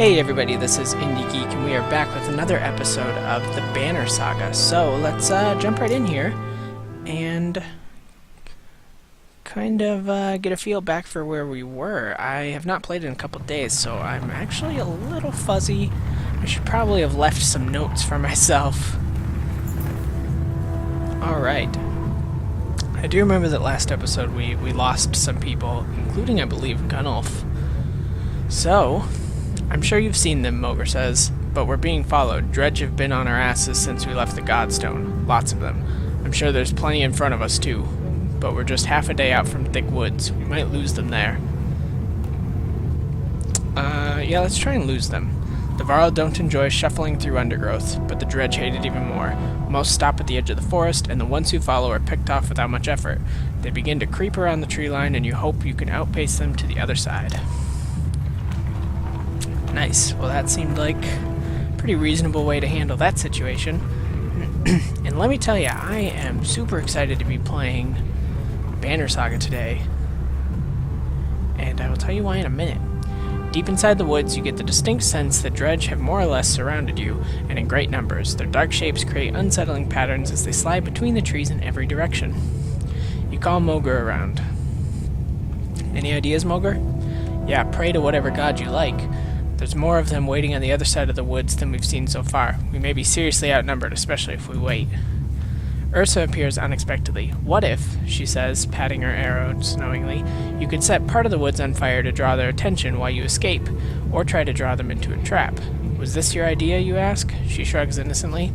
Hey everybody, this is IndieGeek, and we are back with another episode of the Banner Saga. So let's jump right in here and kind of get a feel back for where we were. I have not played in a couple days, so I'm actually a little fuzzy. I should probably have left some notes for myself. Alright. I do remember that last episode we lost some people, including, I believe, Gunnulf. So I'm sure you've seen them, Moger says, but we're being followed. Dredge have been on our asses since we left the Godstone. Lots of them. I'm sure there's plenty in front of us, too. But we're just half a day out from thick woods. We might lose them there. Yeah, let's try and lose them. The Varl don't enjoy shuffling through undergrowth, but the Dredge hate it even more. Most stop at the edge of the forest, and the ones who follow are picked off without much effort. They begin to creep around the tree line, and you hope you can outpace them to the other side. Nice. Well, that seemed like a pretty reasonable way to handle that situation. And let me tell you, I am super excited to be playing Banner Saga today. And I will tell you why in a minute. Deep inside the woods, you get the distinct sense that Dredge have more or less surrounded you, and in great numbers. Their dark shapes create unsettling patterns as they slide between the trees in every direction. You call Moger around. Any ideas, Moger? Yeah, pray to whatever god you like. There's more of them waiting on the other side of the woods than we've seen so far. We may be seriously outnumbered, especially if we wait. Ursa appears unexpectedly. What if, she says, patting her arrow knowingly, you could set part of the woods on fire to draw their attention while you escape, or try to draw them into a trap? Was this your idea, you ask? She shrugs innocently.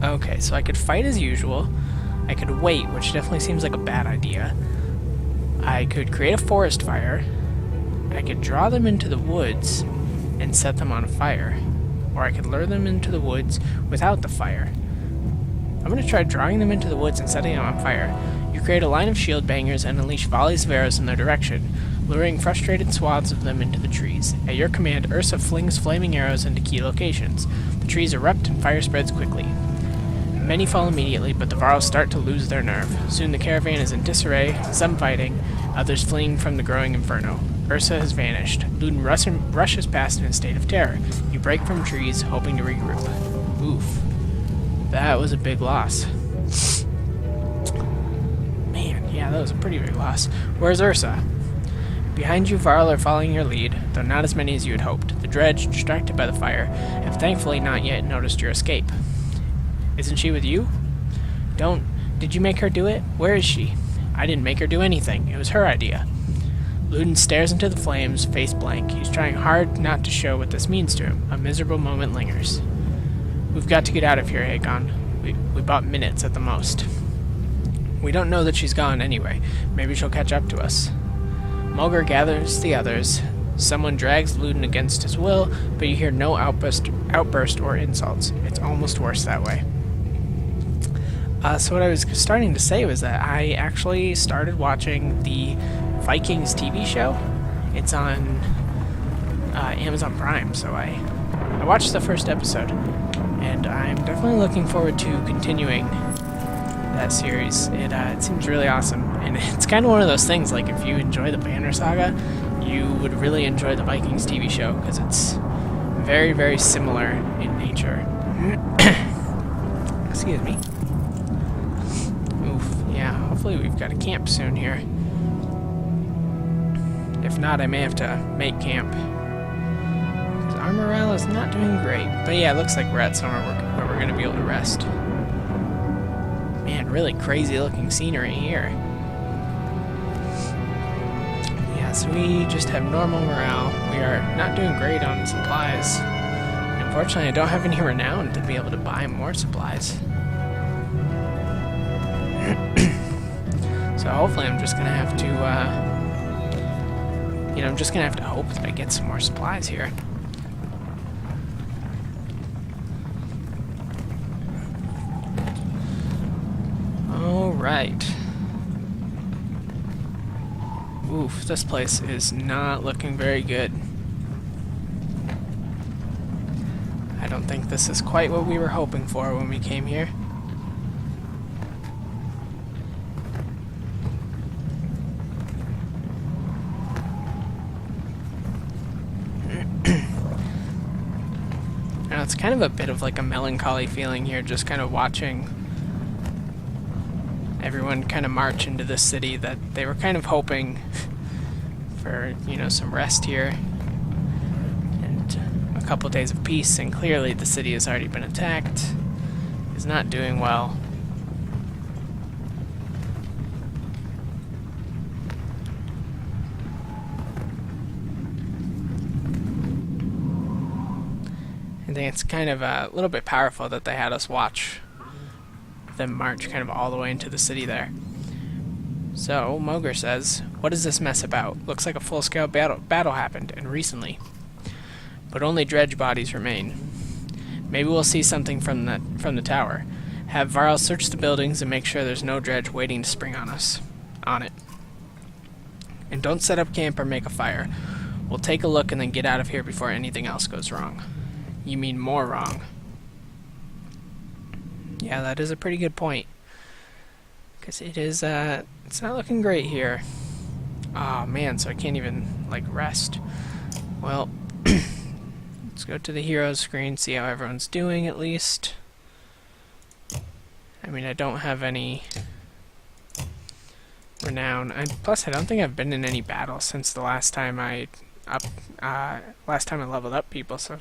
Okay, so I could fight as usual. I could wait, which definitely seems like a bad idea. I could create a forest fire. I could draw them into the woods and set them on fire. Or I could lure them into the woods without the fire. I'm going to try drawing them into the woods and setting them on fire. You create a line of shield bangers and unleash volleys of arrows in their direction, luring frustrated swaths of them into the trees. At your command, Ursa flings flaming arrows into key locations. The trees erupt and fire spreads quickly. Many fall immediately, but the Varls start to lose their nerve. Soon the caravan is in disarray, some fighting, others fleeing from the growing inferno. Ursa has vanished. Luden rushes past in a state of terror. You break from trees, hoping to regroup. Oof. That was a big loss. Man, yeah, that was a pretty big loss. Where's Ursa? Behind you, Varl are following your lead, though not as many as you had hoped. The Dredge, distracted by the fire, have thankfully not yet noticed your escape. Isn't she with you? Did you make her do it? Where is she? I didn't make her do anything. It was her idea. Luden stares into the flames, face blank. He's trying hard not to show what this means to him. A miserable moment lingers. We've got to get out of here, Aegon. We bought minutes at the most. We don't know that she's gone anyway. Maybe she'll catch up to us. Mulger gathers the others. Someone drags Luden against his will, but you hear no outburst or insults. It's almost worse that way. So what I was starting to say was that I actually started watching the Vikings TV show. It's on Amazon Prime, so I watched the first episode, and I'm definitely looking forward to continuing that series. It seems really awesome, and it's kind of one of those things, like if you enjoy the Banner Saga, you would really enjoy the Vikings TV show, because it's very, very similar in nature. Excuse me. Oof, yeah, hopefully we've got a camp soon here. If not, I may have to make camp. Because our morale is not doing great. But yeah, it looks like we're at somewhere where we're going to be able to rest. Man, really crazy looking scenery here. Yeah, so we just have normal morale. We are not doing great on supplies. Unfortunately, I don't have any renown to be able to buy more supplies. So hopefully I'm just going to have to... I'm just going to have to hope that I get some more supplies here. Alright. Oof, this place is not looking very good. I don't think this is quite what we were hoping for when we came here. it's kind of a bit of like a melancholy feeling here, just kind of watching everyone kind of march into this city that they were kind of hoping for, you know, some rest here and a couple days of peace, and clearly the city has already been attacked. It's not doing well. I think it's kind of a little bit powerful that they had us watch them march kind of all the way into the city there. So, Moger says, "What is this mess about? Looks like a full-scale battle happened, and recently. But only dredge bodies remain. Maybe we'll see something from the tower. Have Varl search the buildings and make sure there's no dredge waiting to spring on us. On it. And don't set up camp or make a fire. We'll take a look and then get out of here before anything else goes wrong." You mean more wrong. Yeah, that is a pretty good point. Because it is, it's not looking great here. Oh man, so I can't even, like, rest. Well, let's go to the heroes screen, see how everyone's doing at least. I mean, I don't have any renown. Plus, I don't think I've been in any battle since the last time I leveled up people, so...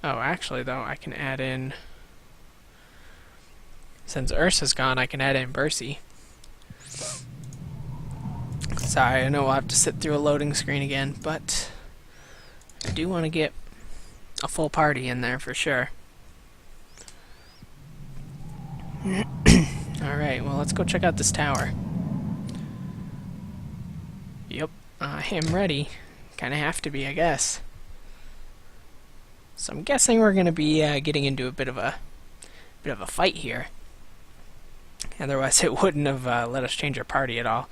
Oh, actually, though, I can add in... Since Ursa's gone, I can add in Bercy. Sorry, I know we'll have to sit through a loading screen again, but... I do want to get a full party in there for sure. Alright, well, let's go check out this tower. Yep, I am ready. Kinda have to be, I guess. So I'm guessing we're going to be getting into a bit of a fight here. Otherwise it wouldn't have let us change our party at all.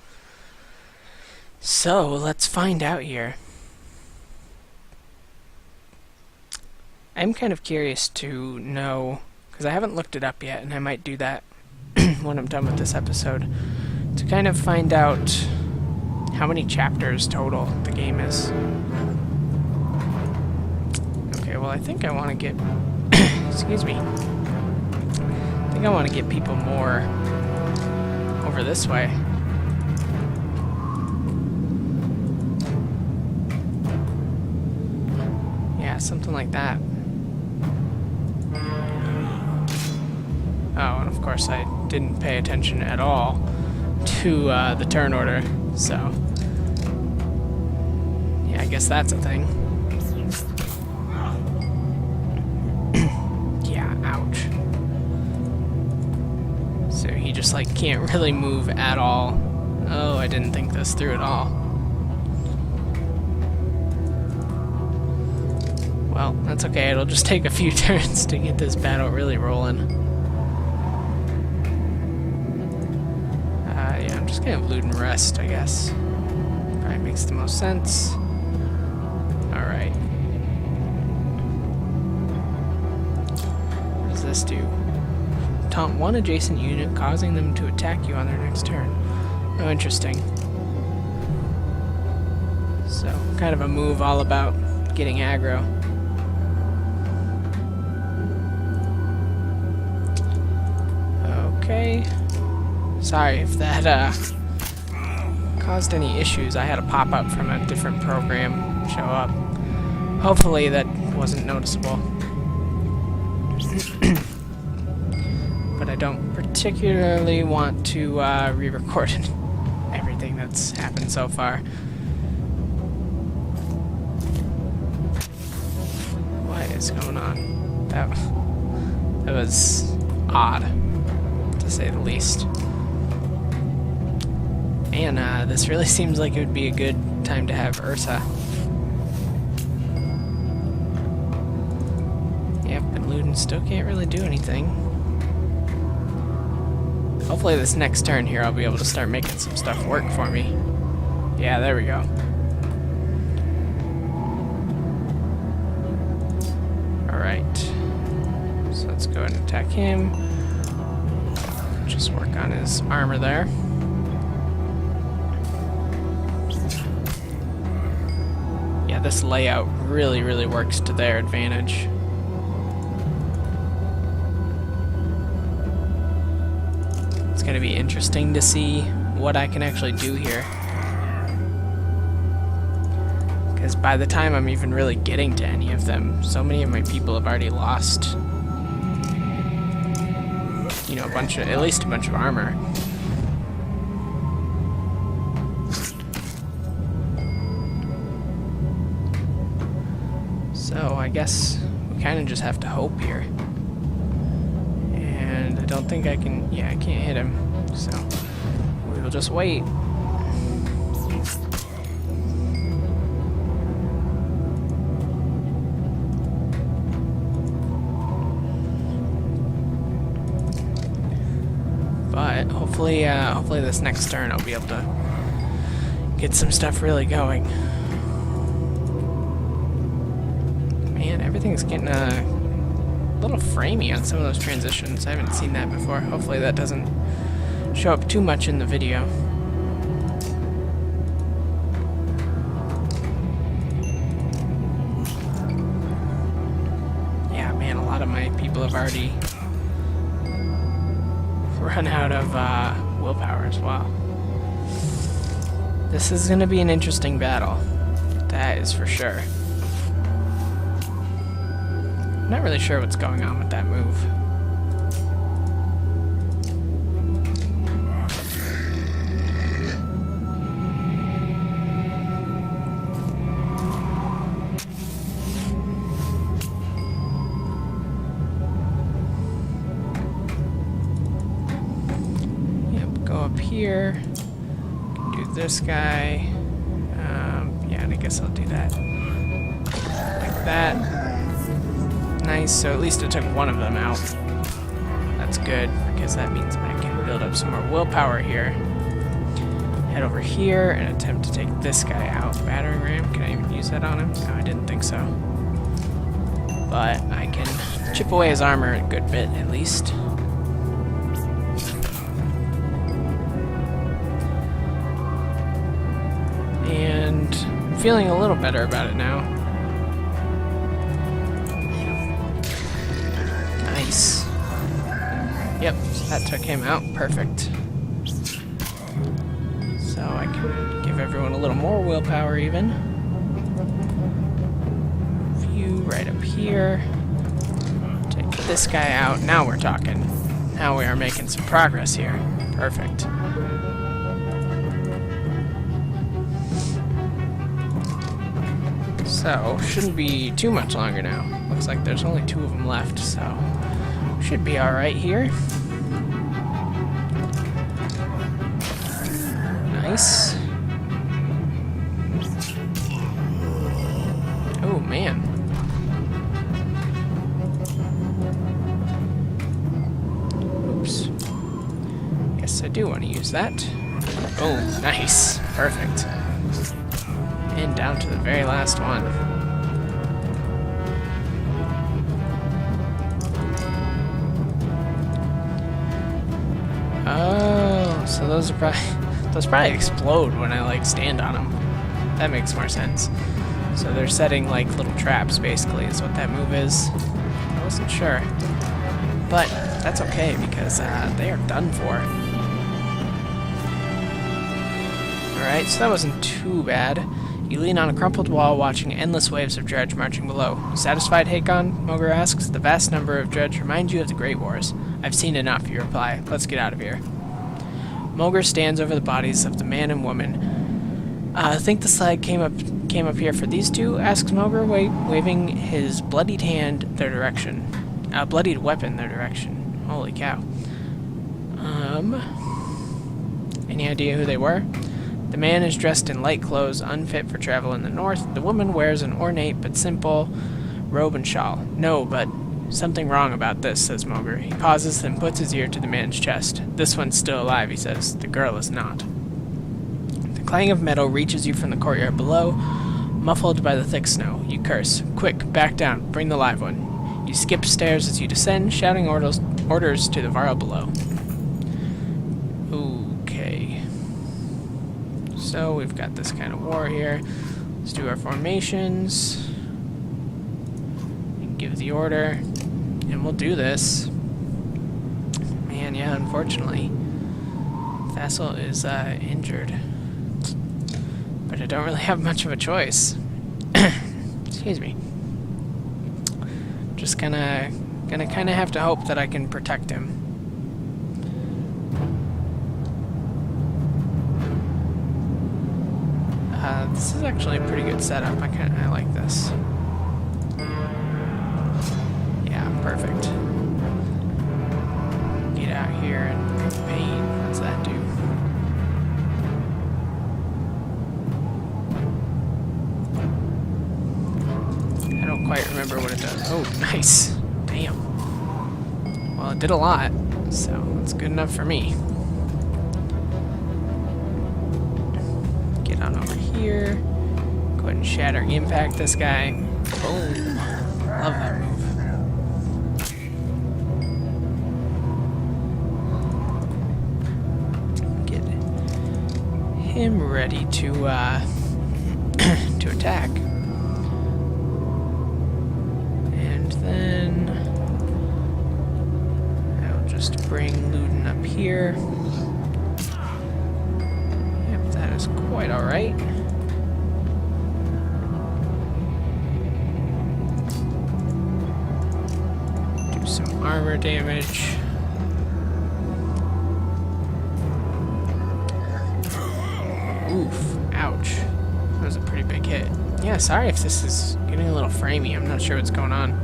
So let's find out here. I'm kind of curious to know, because I haven't looked it up yet, and I might do that when I'm done with this episode, to kind of find out how many chapters total the game is. Well, I think I want to get... excuse me. I think I want to get people more over this way. Yeah, something like that. Oh, and of course I didn't pay attention at all to the turn order, so... Yeah, I guess that's a thing. Ouch. So he just like can't really move at all. Oh, I didn't think this through at all. Well, that's okay. It'll just take a few turns to get this battle really rolling. Yeah, I'm just gonna loot and rest, I guess. Probably makes the most sense. Alright. This do? Taunt one adjacent unit, causing them to attack you on their next turn. Oh, interesting. So, kind of a move all about getting aggro. Okay. Sorry if that caused any issues. I had a pop-up from a different program show up. Hopefully that wasn't noticeable. But I don't particularly want to re-record everything that's happened so far. What is going on? That was odd, to say the least. And this really seems like it would be a good time to have Ursa. Yep, and Luden still can't really do anything. Hopefully this next turn here I'll be able to start making some stuff work for me. Yeah, there we go. Alright. So let's go ahead and attack him. Just work on his armor there. Yeah, this layout really works to their advantage. going to be interesting to see what I can actually do here. Because by the time I'm even really getting to any of them, so many of my people have already lost, you know, at least a bunch of armor. So I guess we kind of just have to hope here. And I don't think I can, yeah, I can't hit him. So we will just wait. But hopefully this next turn I'll be able to get some stuff really going. Man, everything's getting a little framey on some of those transitions. I haven't seen that before. Hopefully that doesn't show up too much in the video. Yeah, man, a lot of my people have already run out of willpower as well. This is going to be an interesting battle. That is for sure. I'm not really sure what's going on with that move. Here, do this guy. Yeah, and I guess I'll do that like that. Nice. So at least I took one of them out. That's good because that means I can build up some more willpower here. Head over here and attempt to take this guy out. Battering ram. Can I even use that on him? No, I didn't think so. But I can chip away his armor a good bit at least. And feeling a little better about it now. Nice. Yep, that took him out. Perfect. So I can give everyone a little more willpower even. View right up here. Take this guy out. Now we're talking. Now we are making some progress here. Perfect. So, shouldn't be too much longer now. Looks like there's only 2 of them left, so should be alright here. Nice. Oh, man. Oops. Guess I do want to use that. Oh, nice. Perfect. And down to the very last one. Oh, so those probably explode when I like stand on them. That makes more sense. So they're setting like little traps, basically, is what that move is. I wasn't sure, but that's okay because they are done for. All right, so that wasn't too bad. You lean on a crumpled wall, watching endless waves of dredge marching below. Satisfied, Hakon? Moger asks. The vast number of dredge remind you of the Great Wars. I've seen enough, you reply. Let's get out of here. Moger stands over the bodies of the man and woman. Think the slag came up here for these two? Asks Moger, waving his bloodied hand their direction. Bloodied weapon their direction. Holy cow. Any idea who they were? The man is dressed in light clothes, unfit for travel in the north. The woman wears an ornate but simple robe and shawl. No, but something wrong about this, says Moger. He pauses, then puts his ear to the man's chest. This one's still alive, he says. The girl is not. The clang of metal reaches you from the courtyard below, muffled by the thick snow. You curse. Quick, back down. Bring the live one. You skip stairs as you descend, shouting orders to the varl below. Okay. So we've got this kind of war here. Let's do our formations. And give the order. And we'll do this. Man, yeah, unfortunately. Vassal is injured. But I don't really have much of a choice. Excuse me. Just gonna kind of have to hope that I can protect him. This is actually a pretty good setup. I like this. Yeah, perfect. Get out here and paint. What's that do? I don't quite remember what it does. Oh, nice. Damn. Well, it did a lot, so that's good enough for me. Get on over here. Go ahead and shatter impact this guy. Boom. Love that move. Get him ready to to attack. And then I'll just bring Luden up here. Yep, that is quite alright. Do some armor damage. Oof, ouch. That was a pretty big hit. Yeah, sorry if this is getting a little framey. I'm not sure what's going on.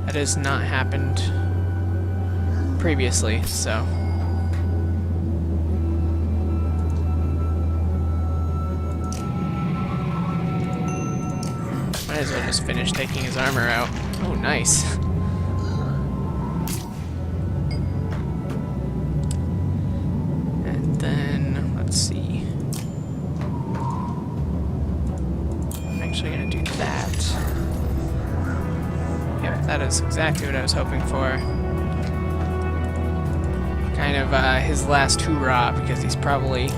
That has not happened previously, so. Might as well just finish taking his armor out. Oh, nice. And then, let's see. I'm actually going to do that. Yep, that is exactly what I was hoping for. Kind of his last hoorah, because he's probably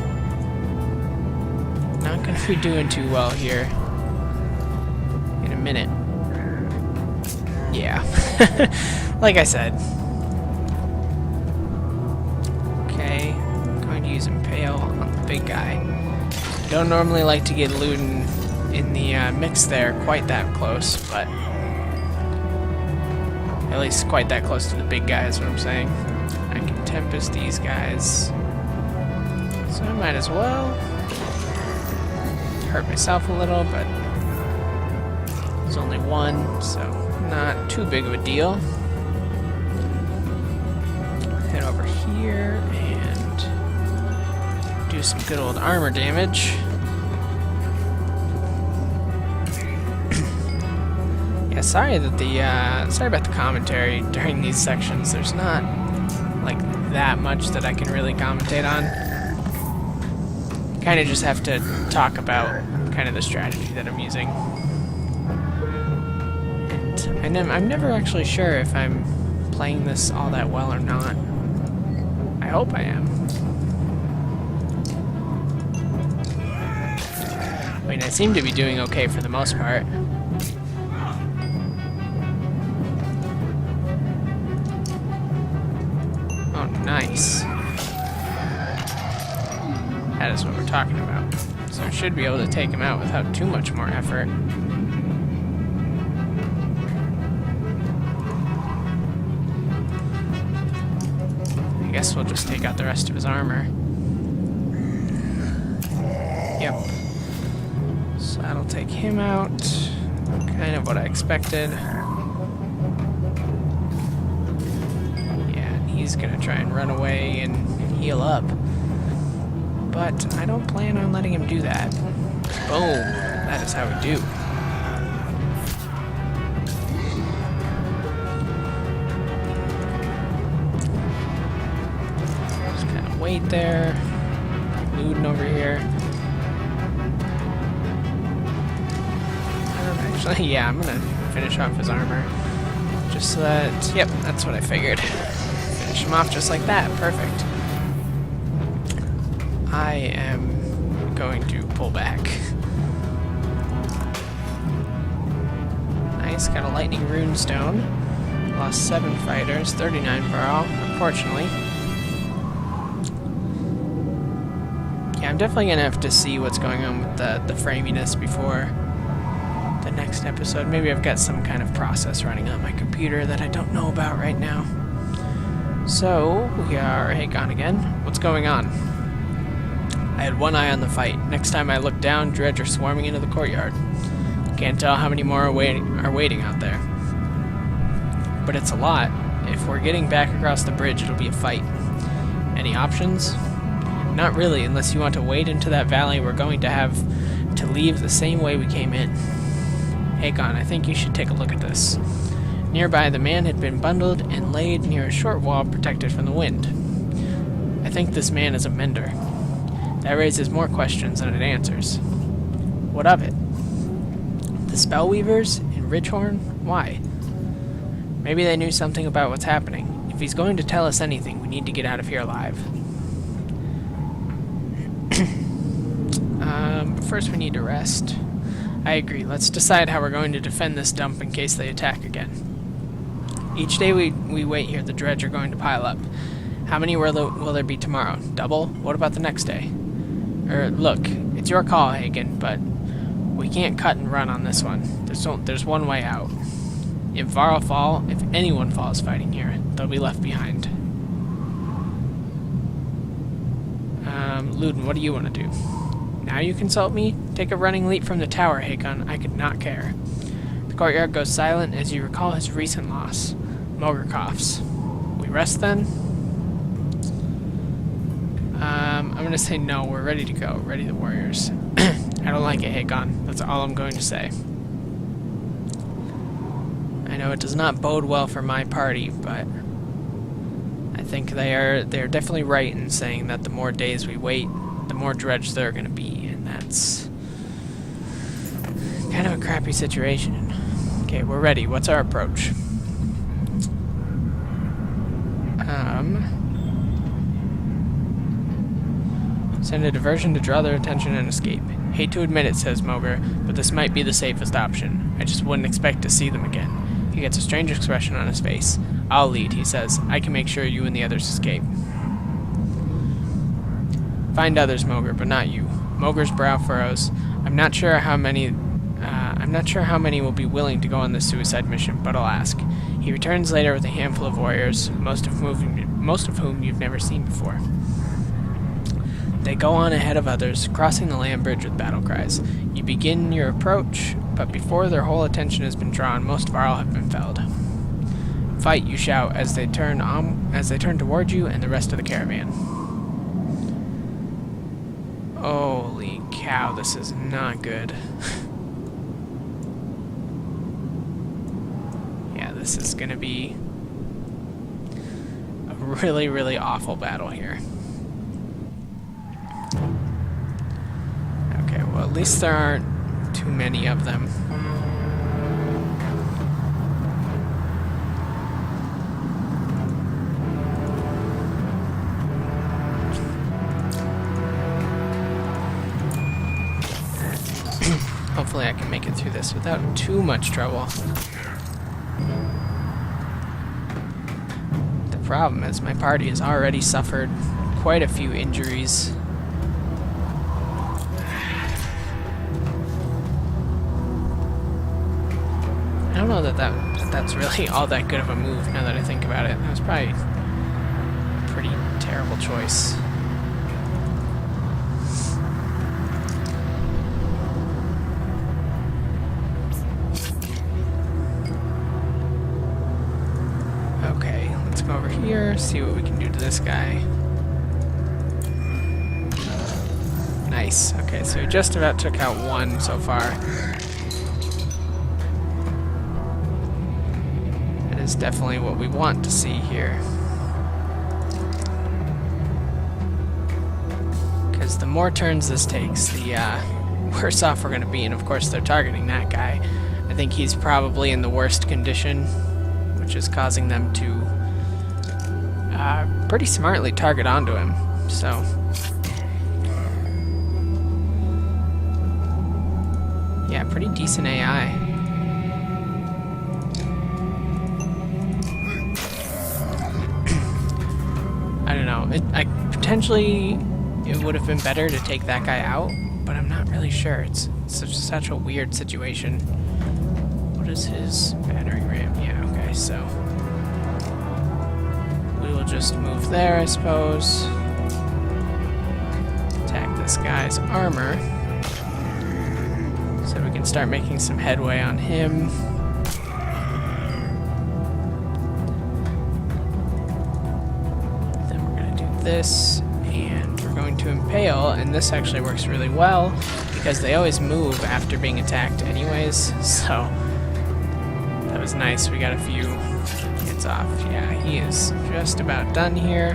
not going to be doing too well here. Minute. Yeah. Like I said. Okay. I'm going to use Impale on the big guy. Don't normally like to get Luden in the mix there quite that close, but at least quite that close to the big guy is what I'm saying. I can Tempest these guys. So I might as well hurt myself a little, but there's only one, so not too big of a deal. Head over here and do some good old armor damage. Yeah, sorry about the commentary during these sections. There's not like that much that I can really commentate on. Kind of just have to talk about kind of the strategy that I'm using. And I'm never actually sure if I'm playing this all that well or not. I hope I am. I mean, I seem to be doing okay for the most part. Oh, nice. That is what we're talking about. So I should be able to take him out without too much more effort. I guess we'll just take out the rest of his armor. Yep. So that'll take him out. Kind of what I expected. Yeah, and he's gonna try and run away and heal up. But I don't plan on letting him do that. Boom. That is how we do. Wait there. Luden over here. Actually, yeah, I'm gonna finish off his armor. Just so that, yep, that's what I figured. Finish him off just like that. Perfect. I am going to pull back. Nice, got a lightning runestone. Lost 7 fighters, 39 per all, unfortunately. Yeah, I'm definitely gonna have to see what's going on with the framiness before the next episode. Maybe I've got some kind of process running on my computer that I don't know about right now. So, we are... Hey, gone again. What's going on? I had one eye on the fight. Next time I look down, dredge are swarming into the courtyard. Can't tell how many more are waiting out there. But it's a lot. If we're getting back across the bridge, it'll be a fight. Any options? Not really, unless you want to wade into that valley. We're going to have to leave the same way we came in. Hakon, I think you should take a look at this. Nearby, the man had been bundled and laid near a short wall protected from the wind. I think this man is a mender. That raises more questions than it answers. What of it? The Spellweavers in Ridgehorn? Why? Maybe they knew something about what's happening. If he's going to tell us anything, we need to get out of here alive. But first we need to rest. I agree. Let's decide how we're going to defend this dump in case they attack again. Each day we wait here, the dredge are going to pile up. How many will there be tomorrow? Double? What about the next day? Look, it's your call, Hagen, but we can't cut and run on this one. There's one way out. If Varl if anyone falls fighting here, they'll be left behind. Ludin, what do you want to do? Now you consult me? Take a running leap from the tower, Hakon. I could not care. The courtyard goes silent as you recall his recent loss. Mogr coughs. We rest then? I'm gonna say no. We're ready to go. Ready the warriors. I don't like it, Hakon. That's all I'm going to say. I know it does not bode well for my party, but I think they're definitely right in saying that the more days we wait, the more dredge there are going to be, and that's kind of a crappy situation. Okay, we're ready. What's our approach? Send a diversion to draw their attention and escape. Hate to admit it, says Mogr, but this might be the safest option. I just wouldn't expect to see them again. He gets a strange expression on his face. I'll lead, he says. I can make sure you and the others escape. Find others, Mogr, but not you. Mogr's brow furrows. I'm not sure how many will be willing to go on this suicide mission, but I'll ask. He returns later with a handful of warriors, most of whom you've never seen before. They go on ahead of others, crossing the land bridge with battle cries. You begin your approach, but before their whole attention has been drawn, most Varl have been felled. Fight, you shout as they turn toward you and the rest of the caravan. Holy cow, this is not good. Yeah, this is gonna be a really, really awful battle here. Okay, well, at least there aren't too many of them. Hopefully I can make it through this without too much trouble. The problem is my party has already suffered quite a few injuries. I don't know that's really all that good of a move now that I think about it. That was probably a pretty terrible choice. Okay, let's go over here, see what we can do to this guy. Nice. Okay, so we just about took out one so far. That is definitely what we want to see here. Because the more turns this takes, the worse off we're going to be. And of course, they're targeting that guy. I think he's probably in the worst condition, which is causing them to pretty smartly target onto him. So, yeah, pretty decent AI. I don't know. it would have been better to take that guy out, but I'm not really sure. It's such a weird situation. What is his battering ram? Yeah, okay, so we will just move there, I suppose. Attack this guy's armor, so we can start making some headway on him. Then we're going to do this, and we're going to impale, and this actually works really well because they always move after being attacked anyways, so that was nice. We got a few hits off. Yeah, he is just about done here.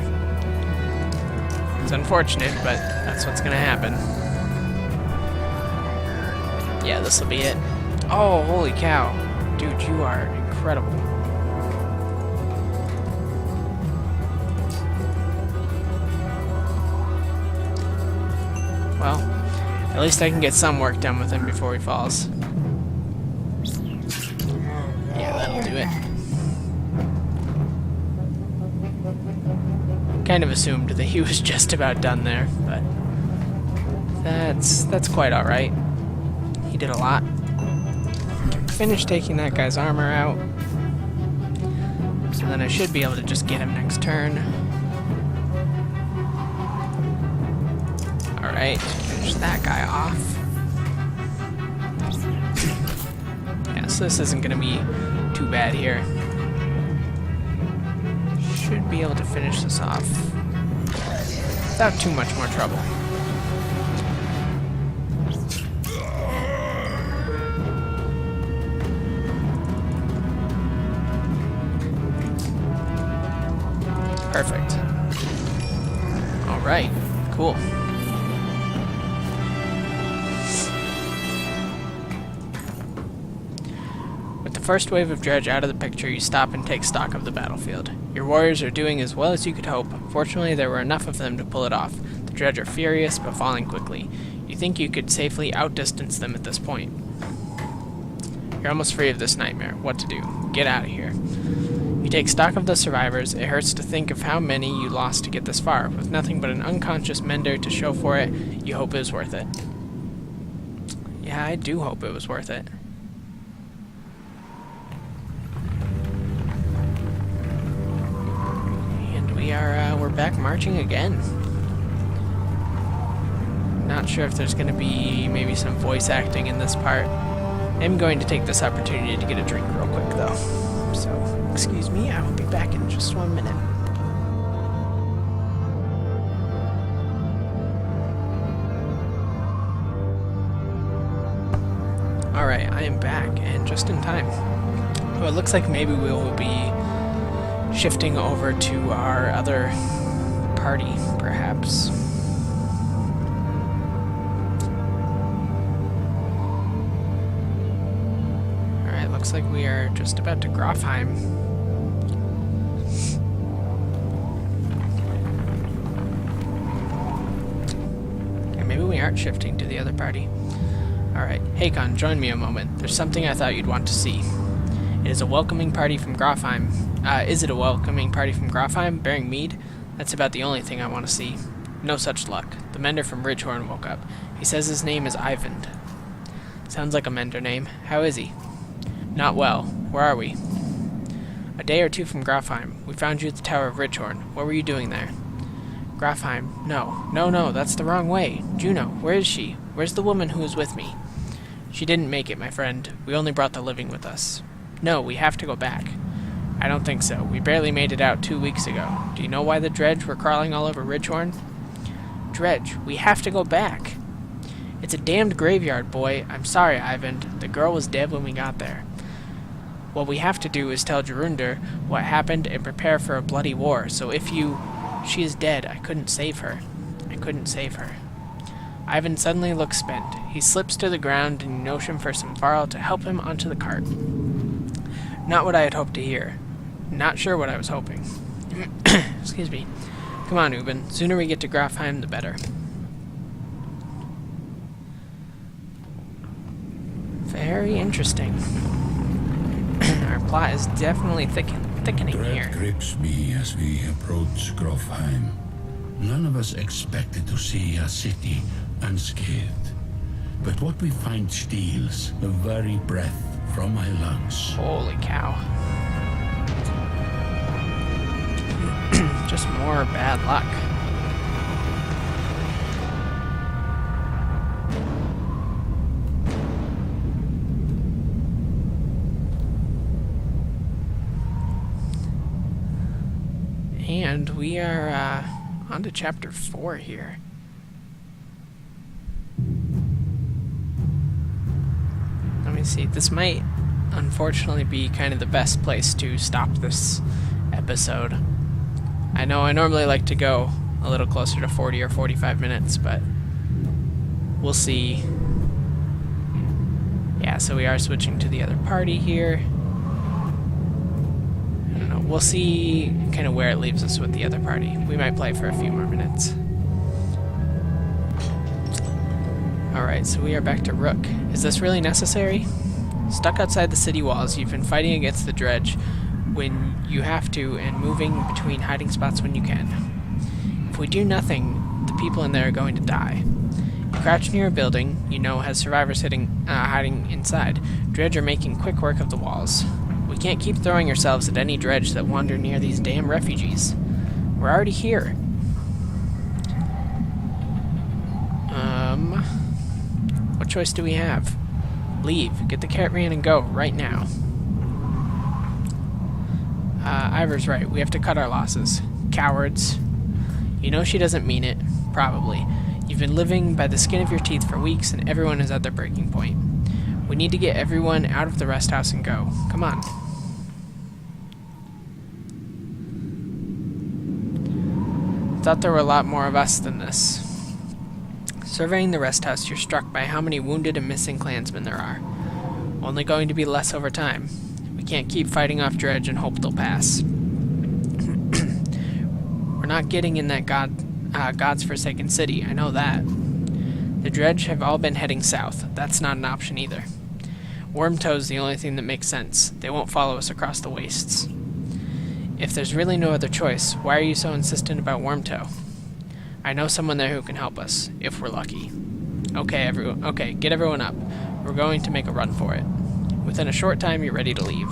It's unfortunate, but that's what's gonna happen. Yeah, this will be it. Oh, holy cow. Dude, you are incredible. Well, at least I can get some work done with him before he falls. Yeah, that'll do it. Kind of assumed that he was just about done there, but that's quite alright. He did a lot. Finished taking that guy's armor out. So then I should be able to just get him next turn. Alright, finish that guy off. Yeah, so this isn't going to be too bad here. Should be able to finish this off without too much more trouble. Perfect. Alright, cool. With the first wave of dredge out of the picture, you stop and take stock of the battlefield. Your warriors are doing as well as you could hope. Fortunately, there were enough of them to pull it off. The dredge are furious, but falling quickly. You think you could safely outdistance them at this point. You're almost free of this nightmare. What to do? Get out of here. You take stock of the survivors. It hurts to think of how many you lost to get this far. With nothing but an unconscious Mender to show for it, you hope it was worth it. Yeah, I do hope it was worth it. We're back marching again. Not sure if there's going to be maybe some voice acting in this part. I'm going to take this opportunity to get a drink real quick, though. So, excuse me, I will be back in just 1 minute. Alright, I am back, and just in time. Well, it looks like maybe we will be shifting over to our other party, perhaps. Alright, looks like we are just about to Grofheim. And maybe we aren't shifting to the other party. Alright, Hakon, join me a moment. There's something I thought you'd want to see. It is a welcoming party from Grofheim. Is it a welcoming party from Grofheim, bearing mead? That's about the only thing I want to see. No such luck. The Mender from Ridgehorn woke up. He says his name is Eyvind. Sounds like a Mender name. How is he? Not well. Where are we? A day or two from Grofheim. We found you at the Tower of Ridgehorn. What were you doing there? Grofheim. No, that's the wrong way. Juno, where is she? Where's the woman who was with me? She didn't make it, my friend. We only brought the living with us. No, we have to go back. I don't think so. We barely made it out 2 weeks ago. Do you know why the dredge were crawling all over Ridgehorn? Dredge, we have to go back. It's a damned graveyard, boy. I'm sorry, Eyvind. The girl was dead when we got there. What we have to do is tell Jorundur what happened and prepare for a bloody war, so if you... She is dead. I couldn't save her. Eyvind suddenly looks spent. He slips to the ground and you motion for some Varl to help him onto the cart. Not what I had hoped to hear. Not sure what I was hoping. Excuse me. Come on, Ubin. Sooner we get to Grofheim, the better. Very interesting. Our plot is definitely thickening Dread here. grips me as we approach Grofheim. None of us expected to see a city unscathed. But what we find steals the very breath from my lungs. Holy cow. Just more bad luck. And we are on to chapter 4 here. Let me see. This might unfortunately be kind of the best place to stop this episode. I know I normally like to go a little closer to 40 or 45 minutes, but we'll see. Yeah, so we are switching to the other party here. I don't know. We'll see kind of where it leaves us with the other party. We might play for a few more minutes. Alright, so we are back to Rook. Is this really necessary? Stuck outside the city walls, you've been fighting against the dredge when you have to, and moving between hiding spots when you can. If we do nothing, the people in there are going to die. You crouch near a building you know has survivors hiding inside. Dredge are making quick work of the walls. We can't keep throwing ourselves at any dredge that wander near these damn refugees. We're already here. What choice do we have? Leave. Get the caravan and go, right now. Ivor's right. We have to cut our losses. Cowards. You know she doesn't mean it. Probably. You've been living by the skin of your teeth for weeks, and everyone is at their breaking point. We need to get everyone out of the rest house and go. Come on. Thought there were a lot more of us than this. Surveying the rest house, you're struck by how many wounded and missing clansmen there are. Only going to be less over time. We can't keep fighting off dredge and hope they'll pass. We're not getting in that God's forsaken city, I know that. The dredge have all been heading south. That's not an option either. Wormtoe's the only thing that makes sense. They won't follow us across the wastes. If there's really no other choice, why are you so insistent about Wormtoe? I know someone there who can help us, if we're lucky. Okay, get everyone up. We're going to make a run for it. Within a short time, you're ready to leave.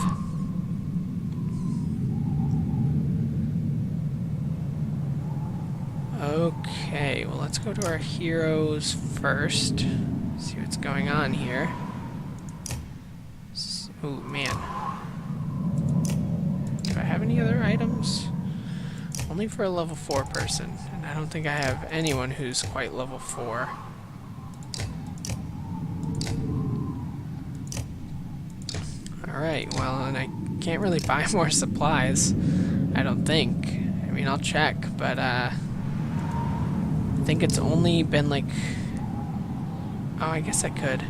Okay, well, let's go to our heroes first. See what's going on here. Oh, man. Do I have any other items? Only for a level 4 person, and I don't think I have anyone who's quite level 4. Alright, well, and I can't really buy more supplies, I don't think. I mean, I'll check, but I think it's only been like... Oh, I guess I could.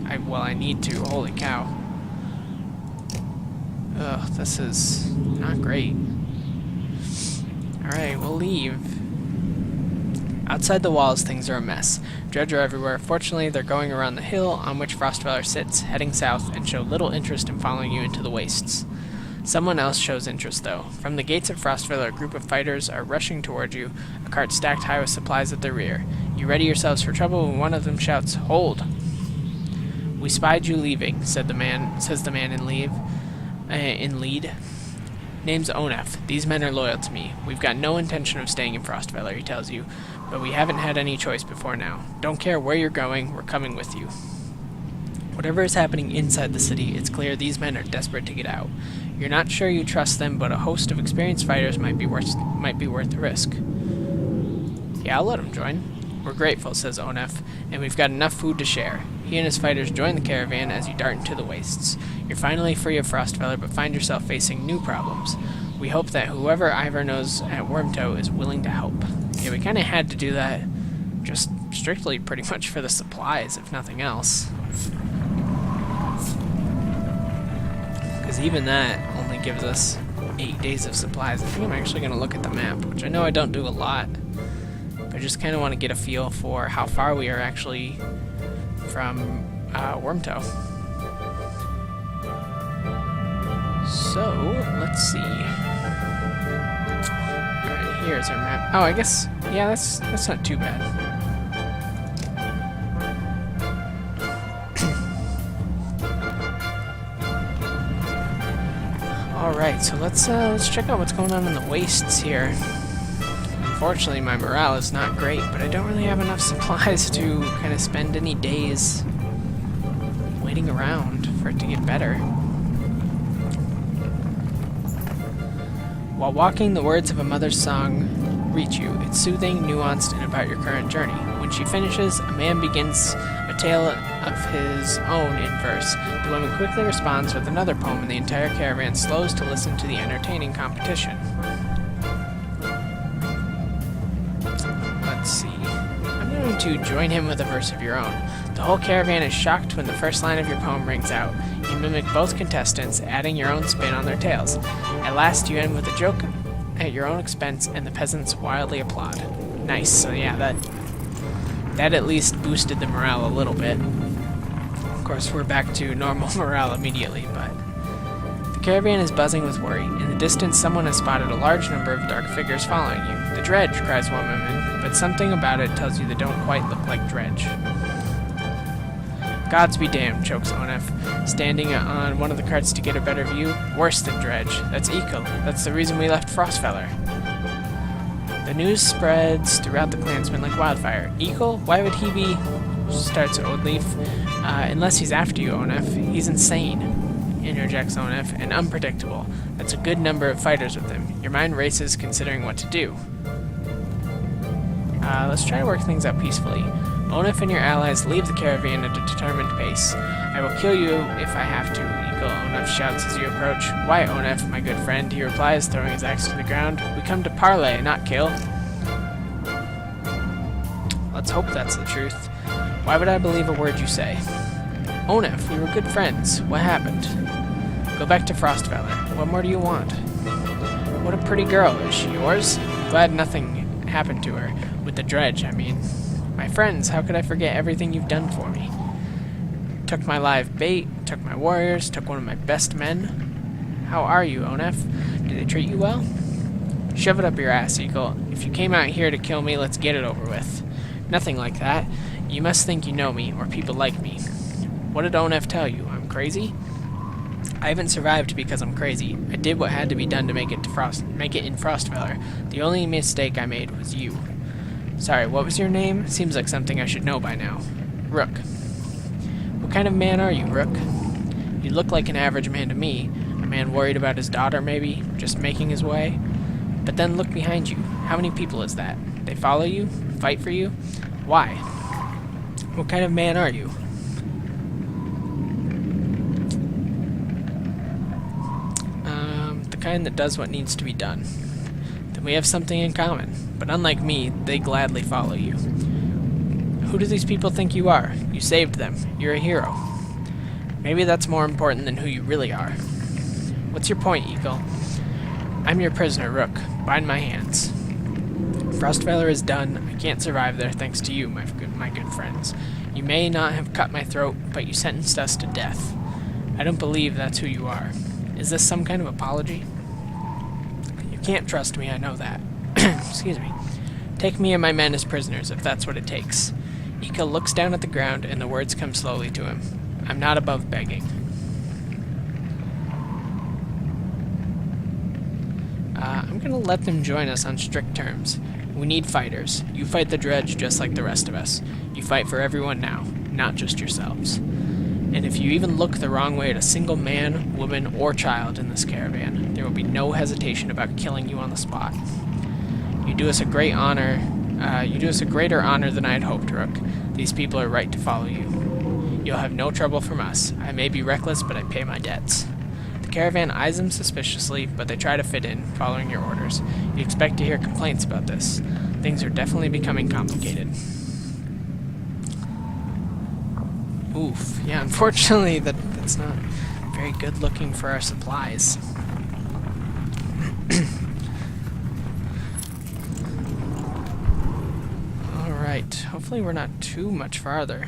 I need to. Holy cow. Ugh, this is not great. Alright, we'll leave. Outside the walls, things are a mess. Dredge are everywhere. Fortunately, they're going around the hill on which Frostfeller sits, heading south, and show little interest in following you into the wastes. Someone else shows interest, though. From the gates of Frostfeller, a group of fighters are rushing toward you, a cart stacked high with supplies at their rear. You ready yourselves for trouble when one of them shouts, "Hold!" "We spied you leaving," says the man in lead. "Name's Onef. These men are loyal to me. We've got no intention of staying in Frostfeller," he tells you, "but we haven't had any choice before now. Don't care where you're going, we're coming with you." Whatever is happening inside the city, it's clear these men are desperate to get out. You're not sure you trust them, but a host of experienced fighters might be worth the risk. "Yeah, I'll let them join." "We're grateful," says Onef, "and we've got enough food to share." He and his fighters join the caravan as you dart into the wastes. You're finally free of Frostfeller, but find yourself facing new problems. We hope that whoever Ivor knows at Wormtoe is willing to help. Yeah, we kind of had to do that just strictly pretty much for the supplies, if nothing else. Because even that only gives us 8 days of supplies. I think I'm actually going to look at the map, which I know I don't do a lot. But I just kind of want to get a feel for how far we are actually from Wormtoe. So, let's see. Alright, here's our map. Oh, I guess, yeah, that's not too bad. Alright, so let's check out what's going on in the wastes here. Unfortunately, my morale is not great, but I don't really have enough supplies to kind of spend any days waiting around for it to get better. While walking, the words of a mother's song reach you. It's soothing, nuanced, and about your current journey. When she finishes, a man begins a tale of his own in verse. The woman quickly responds with another poem, and the entire caravan slows to listen to the entertaining competition. Let's see. I'm going to join him with a verse of your own. The whole caravan is shocked when the first line of your poem rings out. You mimic both contestants, adding your own spin on their tales. At last, you end with a joke at your own expense, and the peasants wildly applaud. Nice. So yeah, that at least boosted the morale a little bit. Of course, we're back to normal morale immediately, but the caravan is buzzing with worry. In the distance, someone has spotted a large number of dark figures following you. The Dredge, cries one woman, but something about it tells you they don't quite look like Dredge. Gods be damned, chokes Onef, standing on one of the carts to get a better view. Worse than Dredge. That's Ekel. That's the reason we left Frostfeller. The news spreads throughout the clansmen like wildfire. Ekel? Why would he be... starts Oldleaf. Unless he's after you, Onef. He's insane, interjects Onef, and unpredictable. That's a good number of fighters with him. Your mind races considering what to do. Let's try to work things out peacefully. Onef and your allies leave the caravan at a determined pace. I will kill you if I have to, Ekel, Onef shouts as you approach. Why, Onef, my good friend, he replies, throwing his axe to the ground. We come to parley, not kill. Let's hope that's the truth. Why would I believe a word you say? Onef, we were good friends. What happened? Go back to Frostfeller. What more do you want? What a pretty girl. Is she yours? Glad nothing happened to her. With the Dredge, I mean. My friends, how could I forget everything you've done for me? Took my live bait, took my warriors, took one of my best men. How are you, Onef? Did they treat you well? Shove it up your ass, Eagle. If you came out here to kill me, let's get it over with. Nothing like that. You must think you know me, or people like me. What did Onef tell you? I'm crazy? I haven't survived because I'm crazy. I did what had to be done to make it in Frostfeller. The only mistake I made was you. Sorry, what was your name? Seems like something I should know by now. Rook. What kind of man are you, Rook? You look like an average man to me. A man worried about his daughter, maybe? Just making his way? But then look behind you. How many people is that? They follow you? Fight for you? Why? What kind of man are you? The kind that does what needs to be done. Then we have something in common. But unlike me, they gladly follow you. Who do these people think you are? You saved them. You're a hero. Maybe that's more important than who you really are. What's your point, Eagle? I'm your prisoner, Rook. Bind my hands. Frostfeller is done. I can't survive there thanks to you, my good friends. You may not have cut my throat, but you sentenced us to death. I don't believe that's who you are. Is this some kind of apology? You can't trust me, I know that. Excuse me. Take me and my men as prisoners, if that's what it takes. Ika looks down at the ground, and the words come slowly to him. I'm not above begging. I'm gonna let them join us on strict terms. We need fighters. You fight the Dredge just like the rest of us. You fight for everyone now, not just yourselves. And if you even look the wrong way at a single man, woman, or child in this caravan, there will be no hesitation about killing you on the spot. You do us a great honor. You do us a greater honor than I had hoped, Rook. These people are right to follow you. You'll have no trouble from us. I may be reckless, but I pay my debts. The caravan eyes them suspiciously, but they try to fit in, following your orders. You expect to hear complaints about this. Things are definitely becoming complicated. Oof. Yeah, unfortunately, that's not very good looking for our supplies. Alright, hopefully we're not too much farther.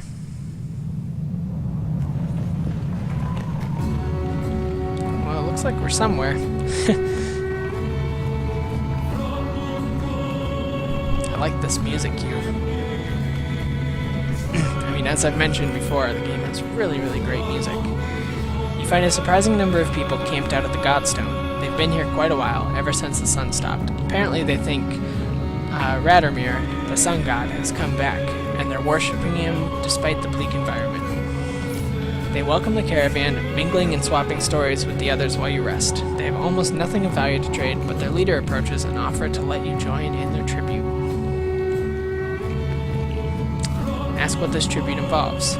Well, it looks like we're somewhere. like this music cue. I mean, as I've mentioned before, the game has really, really great music. You find a surprising number of people camped out at the Godstone. They've been here quite a while, ever since the sun stopped. Apparently they think Radomir, the sun god, has come back, and they're worshipping him despite the bleak environment. They welcome the caravan, mingling and swapping stories with the others while you rest. They have almost nothing of value to trade, but their leader approaches and offers to let you join in their tribute. Ask what this tribute involves.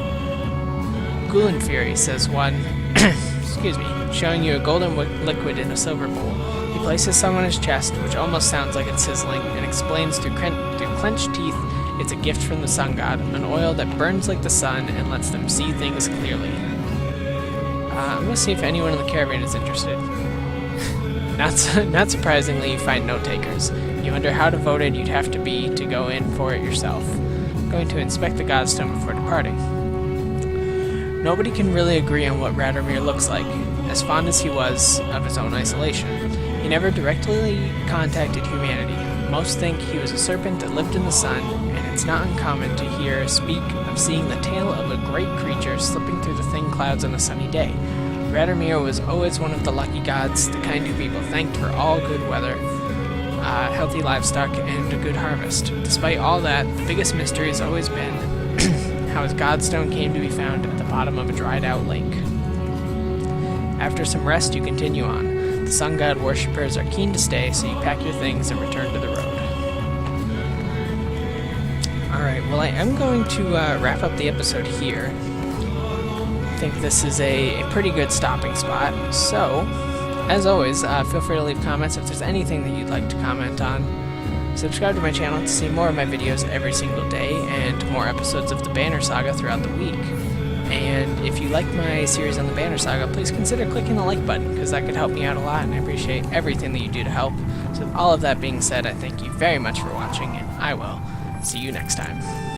Ghoulin Fury, says one, excuse me, showing you a golden liquid in a silver bowl. He places some on his chest, which almost sounds like it's sizzling, and explains through clenched teeth it's a gift from the sun god, an oil that burns like the sun and lets them see things clearly. I'm going to see if anyone in the caravan is interested. Not surprisingly, you find no takers. You wonder how devoted you'd have to be to go in for it yourself. Going to inspect the Godstone before departing. Nobody can really agree on what Radomir looks like, as fond as he was of his own isolation. He never directly contacted humanity. Most think he was a serpent that lived in the sun, and it's not uncommon to hear speak of seeing the tail of a great creature slipping through the thin clouds on a sunny day. Radomir was always one of the lucky gods, the kind who people thanked for all good weather, healthy livestock, and a good harvest. Despite all that, the biggest mystery has always been how his Godstone came to be found at the bottom of a dried-out lake. After some rest, you continue on. The sun god worshippers are keen to stay, so you pack your things and return to the road. Alright, well I am going to wrap up the episode here. I think this is a pretty good stopping spot, so as always, feel free to leave comments if there's anything that you'd like to comment on. Subscribe to my channel to see more of my videos every single day, and more episodes of the Banner Saga throughout the week. And if you like my series on the Banner Saga, please consider clicking the like button, because that could help me out a lot, and I appreciate everything that you do to help. So with all of that being said, I thank you very much for watching, and I will see you next time.